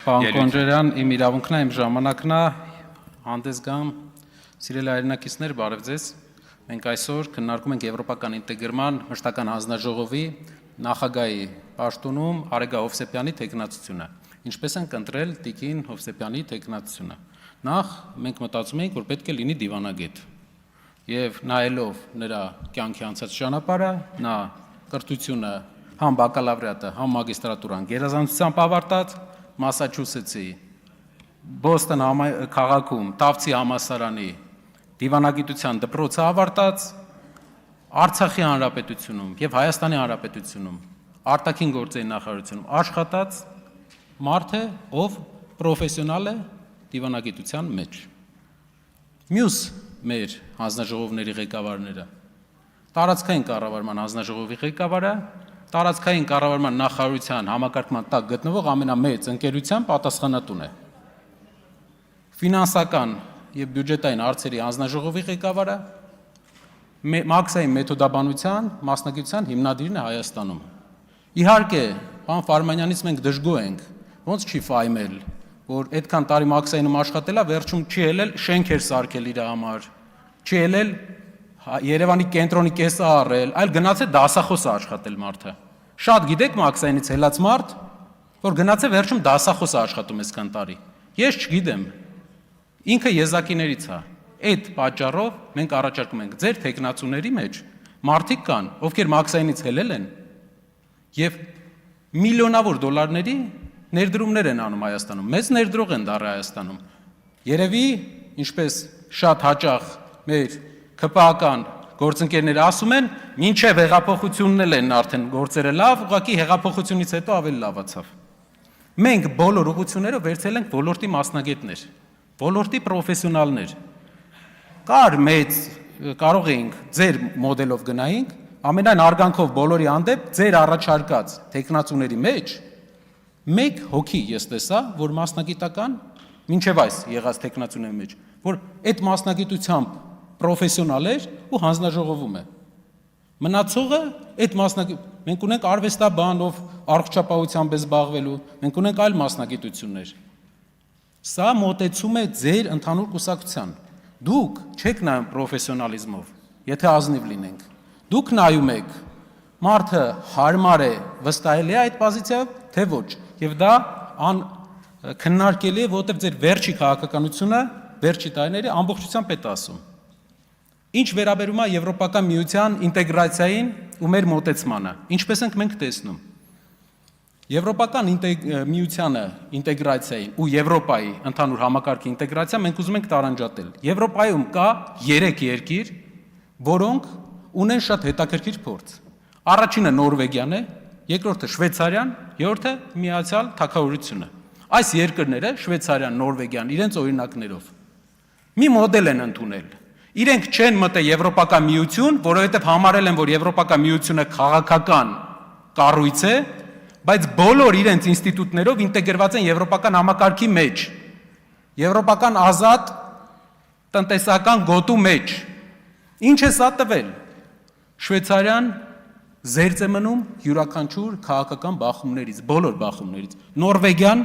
Պարոն Կոնջարյան, իմ իրավունքն է, իմ ժամանակն է, հանդես գամ, սիրելի հայրենակիցներ, բարև ձեզ։ Մենք այսօր քննարկում ենք Եվրոպական ինտեգրման մշտական հանձնաժողովի նախագահի պաշտոնում Արեգա Հովսեփյանի թեկնածությունը։ Ինչպես ենք ընտրել Տիկին Հովսեփյանի թեկնածությունը։ Նախ մենք մտածում էինք, որ պետք է լինի դիվանագետ։ Եվ նայելով նրա կյանքի անցած ճանապարհը, նա կրթությունը համ բակալավրիատը, համ մագիստրատուրան գերազանցությամբ ավարտած, Մասաչուսեթսի Բոստոն քաղաքում Տավցի համալսարանի դիվանագիտության դպրոցը ավարտած, Արցախի հանրապետությունում եւ Հայաստանի հանրապետությունում արտաքին գործերի նախարարությունում աշխատած մարդ է, ով պրոֆեսիոնալ է դիվանագիտության մեջ։ Մյուս մեր հանձնաժողովների ղեկավարները տարածքային կառավարման հանձնաժողովի ղեկավարը, տարածքային կառավարման նախարարության համակարգման տակ գտնվող ամենամեծ ընկերության պատասխանատուն է։ Ֆինանսական եւ բյուջետային հարցերի հանձնաժողովի ղեկավարը, մաքսային մեթոդաբանության մասնագիտության հիմնադիրն է Հայաստանում։ Իհարկե, պարոն Ֆարմանյանից մենք դժգոհ ենք, ոնց չի ֆայմել, որ այդքան տարի մաքսայինում աշխատելա, վերջում չի ելել շենքեր սարքել իր համար, չի ելել Երևանի կենտրոնի կեսը առել, այլ գնաց է դասախոս աշխատել մարդը։ Շատ գիտեք մաքսայինից հելած մարդ, որ գնաց է վերջում դասախոս աշխատում այսքան տարի։ Ես չգիտեմ։ Ինքը եզակիներից է։ Այդ պատճառով մենք առաջարկում ենք ձեր թեկնածուների մեջ մարդիկ կան, ովքեր մաքսայինից հելել են եւ միլիոնավոր դոլարների ներդրումներ են անում Հայաստանում։ Մեծ ներդրող են դառել Հայաստանում։ Երևի, ինչպես շատ հաճախ մեր ԿՊԱ-կան գործընկերները ասում են, մինչև հեղափոխությունն են արդեն գործերը լավ, ուղղակի հեղափոխությունից հետո ավելի լավացավ։ Մենք բոլոր ուղղություններով վերցել ենք ոլորտի մասնագետներ, ոլորտի պրոֆեսիոնալներ։ Կարող էինք ձեր մոդելով գնայինք, ամենայն արգանքով բոլորի հանդեպ ձեր առաջարկած թեկնածուների մեջ մեկ հոգի ես տեսա, որ մասնագիտական, մինչև այս եղած թեկնածուների մեջ, որ այդ մասնագիտությամբ պրոֆեսիոնալ էր ու հանձնաժողովում է։ Մնացողը այդ մենք ունենք արվեստաբան, ով առողջապահությամբ է զբաղվելու, մենք ունենք այլ մասնագիտություններ։ Սա մոտեցում է ձեր ընդհանուր կուսակցության։ Դուք չեք նայում պրոֆեսիոնալիզմով, եթե ազնիվ լինենք։ Դուք նայում եք, մարդը հարմար է, վստահելի է այդ պոզիցիայով, թե ոչ։ Եվ դա քննարկելի է, որովհետև ձեր վերջի քաղաքականությունը, վերջի տարիների ամբողջությամբ է ասում։ Ինչ վերաբերում է Եվրոպական միության ինտեգրացիային ու մեր մոտեցմանը, ինչպես ենք մենք տեսնում։ Եվրոպական միությանը ինտեգրացիային ու Եվրոպայի ընդհանուր համակարգի ինտեգրացիա մենք ուզում ենք տարանջատել։ Եվրոպայում կա 3 երկիր, որոնք ունեն շատ հետաքրքիր փորձ։ Առաջինը Նորվեգիան է, երկրորդը Շվեյցարիան, երրորդը Միացյալ Թագավորությունը։ Այս երկրները Շվեյցարիան, Նորվեգիան իրենց օրինակներով մի մոդել են ընդունել։ Իրենք չեն մտել Եվրոպական միություն, որովհետև համարել են, որ Եվրոպական միությունը քաղաքական կառույց է, բայց բոլոր իրենց ինստիտուտներով ինտեգրված են Եվրոպական համակարգի մեջ, Եվրոպական ազատ տնտեսական գոտու մեջ։ Ինչ է սա տվել։ Շվեյցարիան զերծ է մնում յուրաքանչյուր քաղաքական բախումներից, բոլոր բախումներից։ Նորվեգիան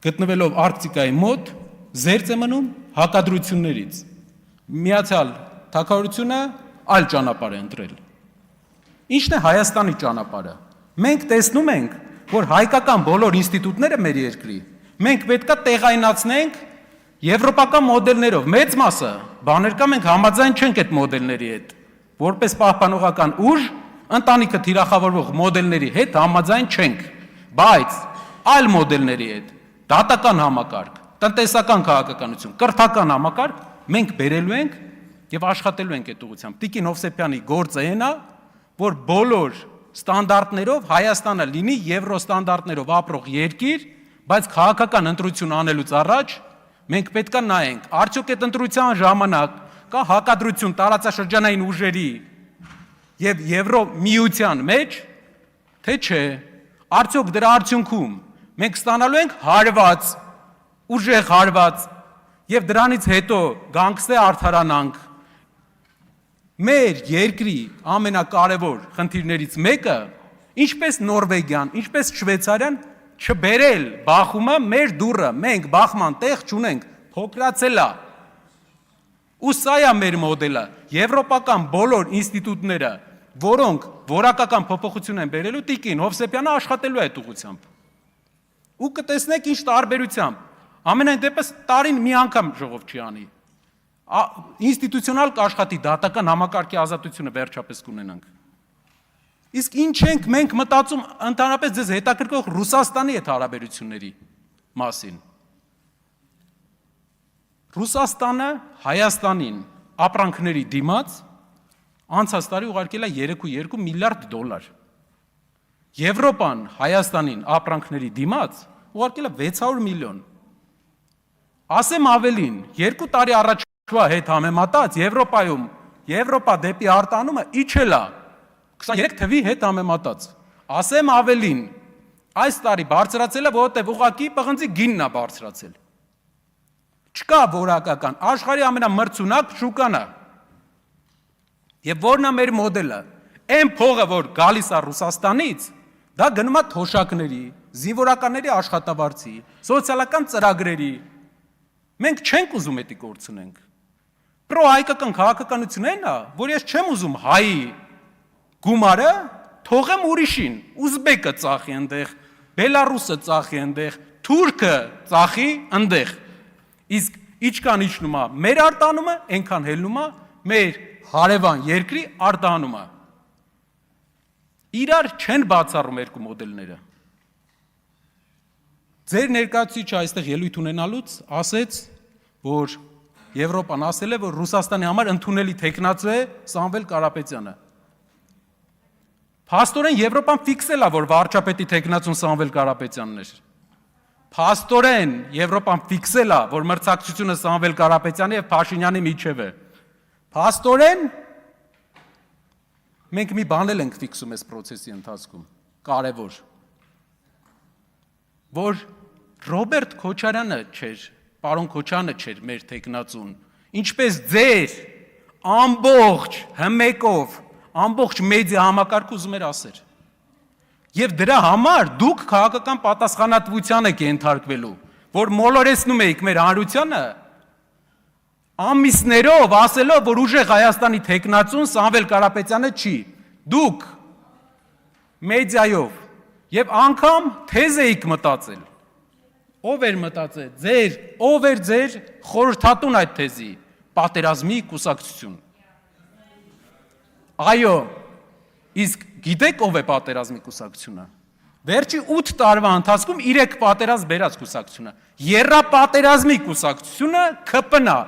գտնվելով Արկտիկայի մոտ զերծ է մնում հակադրություններից։ Միացյալ Թագավորությունը այլ ճանապարհ է ընտրել։ Ինչն է Հայաստանի ճանապարհը։ Մենք տեսնում ենք, որ հայկական բոլոր ինստիտուտները մեր երկրի մենք պետքա տեղայնացնենք եվրոպական մոդելներով։ Մեծ մասը բաներ կա, մենք համաձայն չենք այդ մոդելների հետ։ Որպես պահպանողական ուժ, ընտանիքը թիրախավորող մոդելների հետ համաձայն չենք, բայց այլ մոդելների հետ, դատական համակարգ, տնտեսական քաղաքականություն, կրթական համակարգ մենք բերելու ենք եւ աշխատելու ենք այդ ուղղությամբ։ Տիկին Հովսեփյանի գործը այն է, որ բոլոր ստանդարտներով Հայաստանը լինի եվրո ստանդարտներով ապրող երկիր, բայց քաղաքական ընտրություն անելուց առաջ մենք պետքա նայենք, արդյոք այդ ընտրության ժամանակ կա հակադրություն տարածաշրջանային ուժերի եւ Եվրո միության մեջ, թե չէ։ Արդյոք դրա արդյունքում մենք ստանալու ենք հարված, ուժեղ հարված եւ դրանից հետո գանգստե արդարանանք։ Մեր երկրի ամենակարևոր խնդիրներից մեկը, ինչպես Նորվեգիան, ինչպես Շվեյցարիան, չբերել Բախումը մեր դուռը, մենք Բախման տեղ չունենք, փոքրացել է։ Ու սա է մեր մոդելը, եվրոպական բոլոր ինստիտուտները, որոնք որակական փոփոխություն են բերելու, Տիկին Հովսեփյանը աշխատելու է այդ ուղղությամբ։ Ու կտեսնեք ինչ տարբերությամբ, ամենայն դեպս տարին մի անգամ ժողով չի անի, ինստիտուցիոնալ կաշխատի, դատական համակարգի ազատությունը վերջապես կունենանք։ Իսկ ինչ ենք մենք մտածում ընդհանրապես ձեզ հետաքրքրող Ռուսաստանի հետ հարաբերությունների մասին։ Ռուսաստանը Հայաստանին ապրանքների դիմաց անցած տարի ուղարկել է 3.2 միլիարդ դոլար։ Եվրոպան Հայաստանին ապրանքների դիմաց ուղարկել է 600 միլիոն։ Ասեմ ավելին, 2 տարի առաջվա հետ համեմատած Եվրոպա դեպի արտանումը իջել է 23 թվի հետ համեմատած։ Ասեմ ավելին, այս տարի բարձրացել է, որովհետև ուղղակի պղնձի գինն է բարձրացել։ Չկա որակական, աշխարհի ամենամրցունակ շուկան է։ Եվ որն է մեր մոդելը։ Այն փողը, որ գալիս է Ռուսաստանից, դա գնում է թոշակների, զինվորականների աշխատավարձի, սոցիալական ծրագրերի։ Մենք չենք ուզում դա կորցնենք։ Պրոհայկական քաղաքականությունն այն է, որ ես չեմ ուզում հայի գումարը թողեմ ուրիշին, ուզբեկը ծախի այնտեղ, բելարուսը ծախի այնտեղ, թուրքը ծախի այնտեղ։ Իսկ ինչքան իջնում է մեր արտանումը, այնքան հելնում է մեր հարևան երկրի արտանումը։ Իրար չեն բացառում երկու մոդելները։ Ձեր ներկայացուցիչը այստեղ ելույթ ունենալուց ասեց, որ Եվրոպան ասել է, որ Ռուսաստանի համար ընդունելի թեկնածու է Սամվել Կարապետյանը։ Փաստորեն Եվրոպան ֆիքսել է, որ վարչապետի թեկնածուն Սամվել Կարապետյանն էր։ Փաստորեն Եվրոպան ֆիքսել է, որ մրցակցությունը Սամվել Կարապետյանի եւ Փաշինյանի միջև է։ Փաստորեն մենք մի բան էլ ենք ֆիքսում այս process-ի ընթացքում, կարևոր, որ Ռոբերտ Քոչարյանը չէր, պարոն Քոչարյանը չէր մեր թեկնածուն, ինչպես ձեր ամբողջ հմեկով, ամբողջ մեդիա համակարգը ուզում էր ասել։ Եվ դրա համար դուք քաղաքական պատասխանատվության եք ենթարկվելու, որ մոլորեցնում եք մեր հանրությանը, ամիսներով ասելով, որ ուժեղ Հայաստանի թեկնածուն Սամվել Կարապետյանը չի, դուք մեդիայով եւ անգամ թեզ էիք մտածել, ով էր մտածել, ով էր ձեր խորհրդատուն այդ թեզի, պատերազմի կուսակցություն։ Այո, իսկ գիտեք ով է պատերազմի կուսակցությունը։ Վերջի 8 տարվա ընթացքում 3 պատերազմ բերած կուսակցությունը։ Եռապատերազմի կուսակցությունը ԿՊՆ-ը,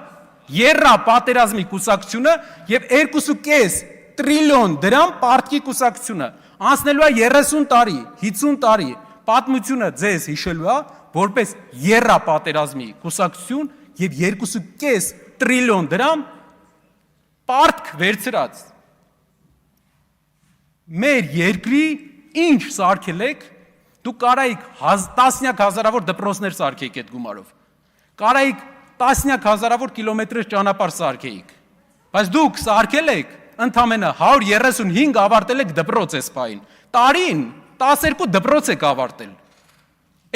եռապատերազմի կուսակցությունը եւ 2.5 տրիլիոն դրամ պարտքի կուսակցությունը։ Անցնելու է 30 տարի, 50 տարի, պատմությունը ձեզ հիշելու է, որպես եռապատերազմի կուսակցություն եւ 2.5 տրիլիոն դրամ պարտք վերցրած։ Մեր երկրի ինչ սարքել եք, դուք կարայիք տասնյակ հազարավոր դպրոցներ սարքեիք այդ գումարով, կարայիք տասնյակ հազարավոր կիլոմետրեր ճանապարհ սարքեիք, բայց դուք սարքել եք ընդամենը 135 ավարտել եք դպրոց այս պահին, տարին 12 դպրոց եք ավարտել,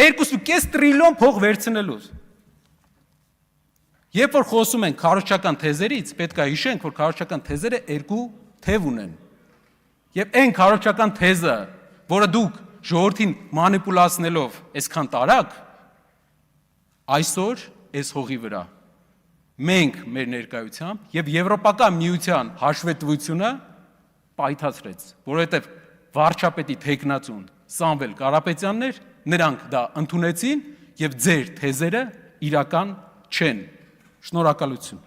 2.5 տրիլիոն փող վերցնելու։ Երբ որ խոսում ենք քարոզչական թեզերից, պետք է հիշենք, որ քարոզչական թեզերը երկու թև ունեն։ Եվ այն քարոզչական թեզը, որը դուք ժողովրդին մանիպուլացնելով այսքան տարաք, այսօր այս հողի վրա մենք մեր ներկայությամբ եւ Եվրոպական միության հաշվետվությունը պայթացրեց, որովհետեւ վարչապետի թեկնածուն Սամվել Կարապետյանն էր, նրանք դա ընդունեցին եւ ձեր թեզերը իրական չեն։ Շնորհակալություն։